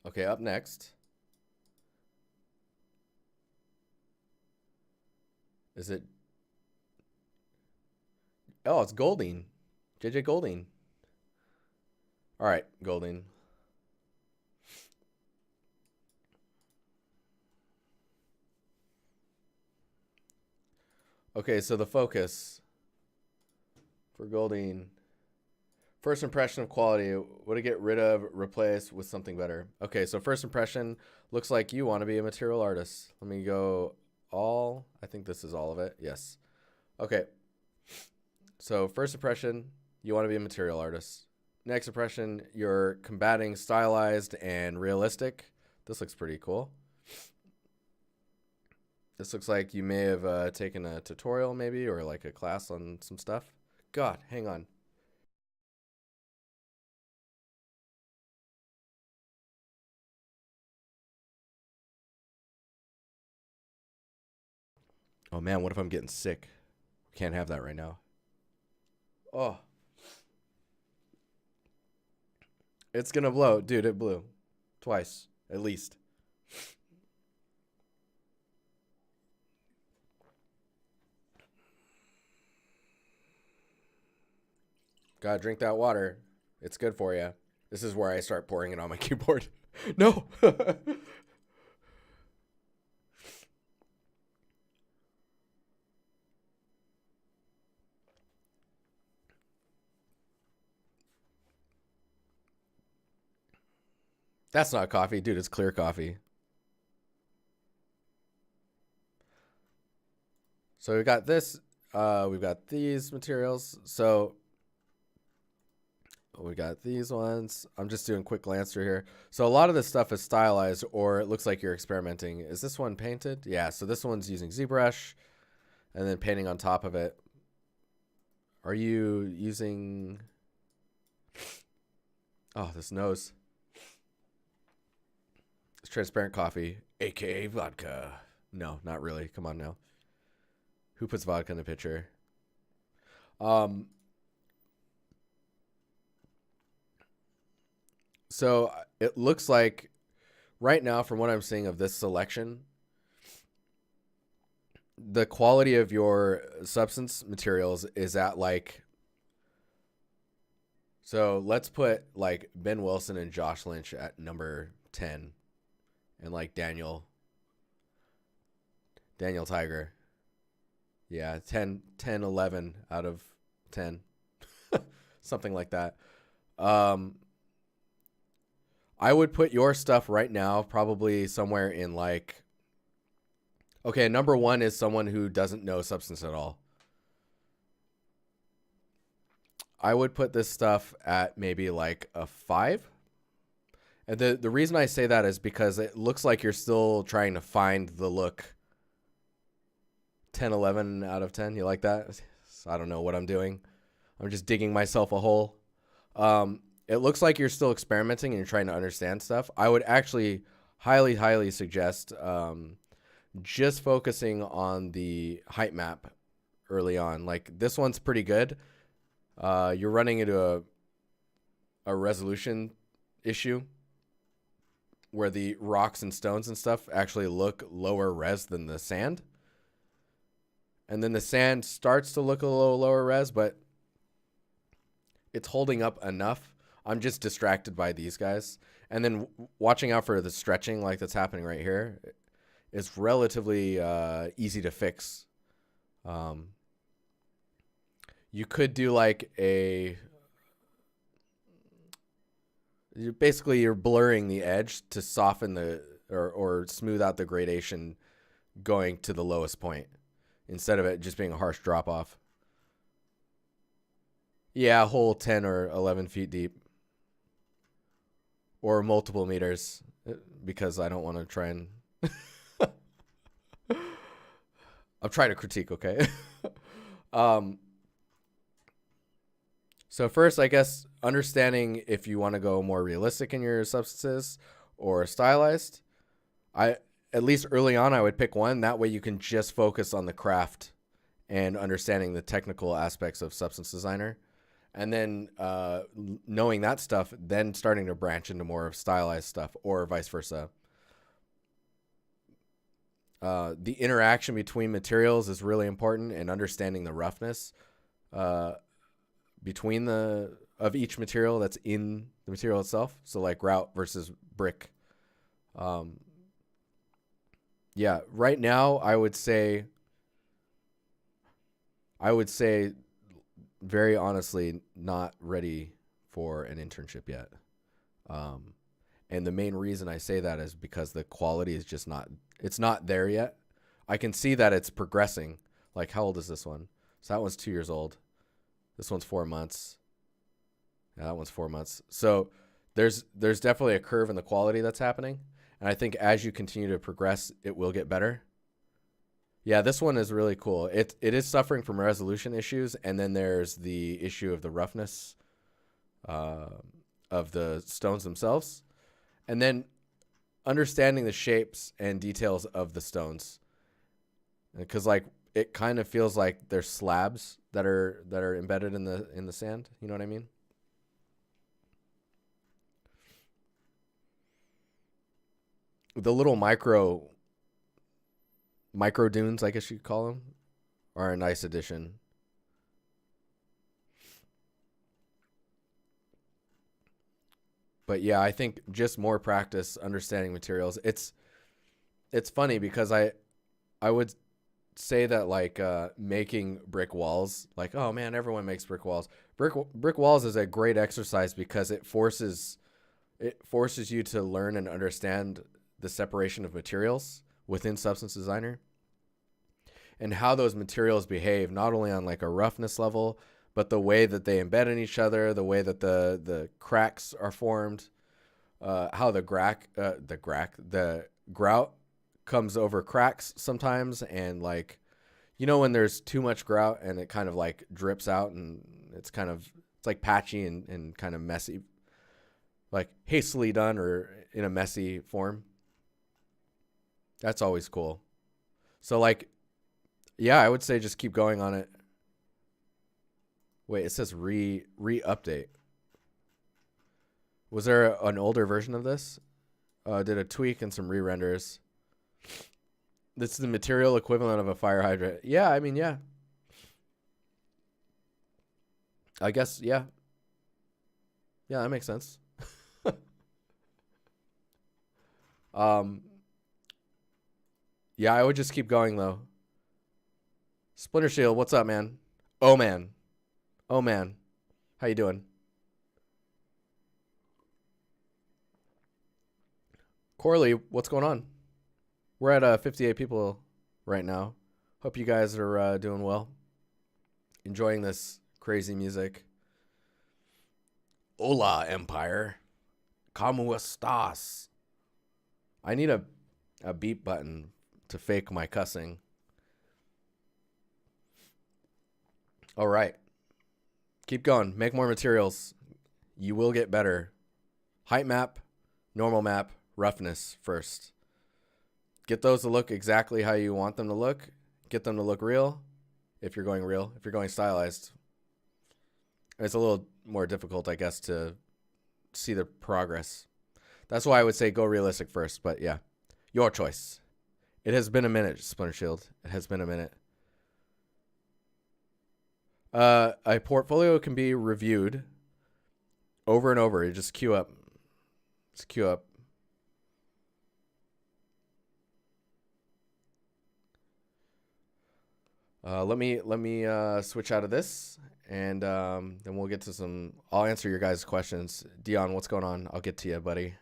Okay, up next. Is it? Oh, it's Golding. JJ Golding. All right, Golding. Okay, so the focus for Golding. First impression of quality. What to get rid of, replace with something better. Okay, so first impression looks like you want to be a material artist. Let me go all. I think this is all of it. Yes. Okay. So first impression, you want to be a material artist. Next impression, you're combating stylized and realistic. This looks pretty cool. This looks like you may have taken a tutorial maybe or like a class on some stuff. God, hang on. Oh man, what if I'm getting sick? Can't have that right now. Oh, it's gonna blow. Dude, it blew. Twice, at least. Gotta drink that water. It's good for you. This is where I start pouring it on my keyboard. No! That's not coffee. Dude, it's clear coffee. So we got this. We've got these materials. So we got these ones. I'm just doing a quick glance through here. So a lot of this stuff is stylized or it looks like you're experimenting. Is this one painted? Yeah, so this one's using ZBrush and then painting on top of it. Are you using... Oh, this nose. It's transparent coffee, aka vodka. No, not really. Come on now. Who puts vodka in a pitcher? So it looks like right now, from what I'm seeing of this selection, the quality of your substance materials is at like... So let's put like Ben Wilson and Josh Lynch at number 10 and like Daniel Tiger. Yeah, 10, 11 out of 10. Something like that. I would put your stuff right now probably somewhere in like... Okay, number 1 is someone who doesn't know substance at all. I would put this stuff at maybe like a 5. And the reason I say that is because it looks like you're still trying to find the look. 10, 11 out of 10. You like that? I don't know what I'm doing. I'm just digging myself a hole. It looks like you're still experimenting and you're trying to understand stuff. I would actually highly, highly suggest just focusing on the height map early on. Like this one's pretty good. You're running into a resolution issue where the rocks and stones and stuff actually look lower res than the sand. And then the sand starts to look a little lower res, but it's holding up enough. I'm just distracted by these guys. And then watching out for the stretching like that's happening right here is relatively easy to fix. You could do like a... Basically, you're blurring the edge to soften the... or smooth out the gradation going to the lowest point instead of it just being a harsh drop-off. Yeah, a whole 10 or 11 feet deep. Or multiple meters, because I don't want to try and... I'm trying to critique, okay? So first, I guess, understanding if you want to go more realistic in your substances or stylized. At least early on, I would pick one. That way you can just focus on the craft and understanding the technical aspects of substance designer. And then knowing that stuff, then starting to branch into more of stylized stuff, or vice versa. The interaction between materials is really important, and understanding the roughness between of each material that's in the material itself. So like grout versus brick. Yeah, right now I would say very honestly not ready for an internship yet. And the main reason I say that is because the quality is just it's not there yet. I can see that it's progressing. Like, how old is this one? So that one's 2 years old. This one's 4 months. Yeah, that one's 4 months. So there's definitely a curve in the quality that's happening. And I think as you continue to progress, it will get better. Yeah, this one is really cool. It is suffering from resolution issues, and then there's the issue of the roughness of the stones themselves, and then understanding the shapes and details of the stones, because like it kind of feels like there's slabs that are embedded in the sand. You know what I mean? The little micro dunes, I guess you could call them, are a nice addition. But yeah, I think just more practice understanding materials. It's funny because I would say that like making brick walls, like, oh man, everyone makes brick walls. Brick walls is a great exercise because it forces you to learn and understand the separation of materials within Substance Designer and how those materials behave, not only on like a roughness level, but the way that they embed in each other, the way that the cracks are formed, how the grout comes over cracks sometimes, and like, you know, when there's too much grout and it kind of like drips out and it's like patchy and kind of messy, like hastily done or in a messy form. That's always cool. So like, yeah, I would say just keep going on it. Wait, it says re-update. Was there an older version of this? Did a tweak and some re-renders. This is the material equivalent of a fire hydrant. Yeah, I mean, yeah. I guess, yeah. Yeah, that makes sense. Yeah, I would just keep going though. Splinter Shield, what's up, man? Oh man. How you doing? Corley, what's going on? We're at 58 people right now. Hope you guys are doing well. Enjoying this crazy music. Hola, Empire. ¿Cómo estás? I need a beep button to fake my cussing. All right. Keep going. Make more materials. You will get better. Height map, normal map, roughness first. Get those to look exactly how you want them to look. Get them to look real. If you're going real. If you're going stylized. It's a little more difficult, I guess, to see the progress. That's why I would say go realistic first. But yeah, your choice. It has been a minute, Splinter Shield. It has been a minute. A portfolio can be reviewed over and over. You just queue up. Just queue up. Let me switch out of this, and then we'll get to some. I'll answer your guys' questions. Dion, what's going on? I'll get to you, buddy.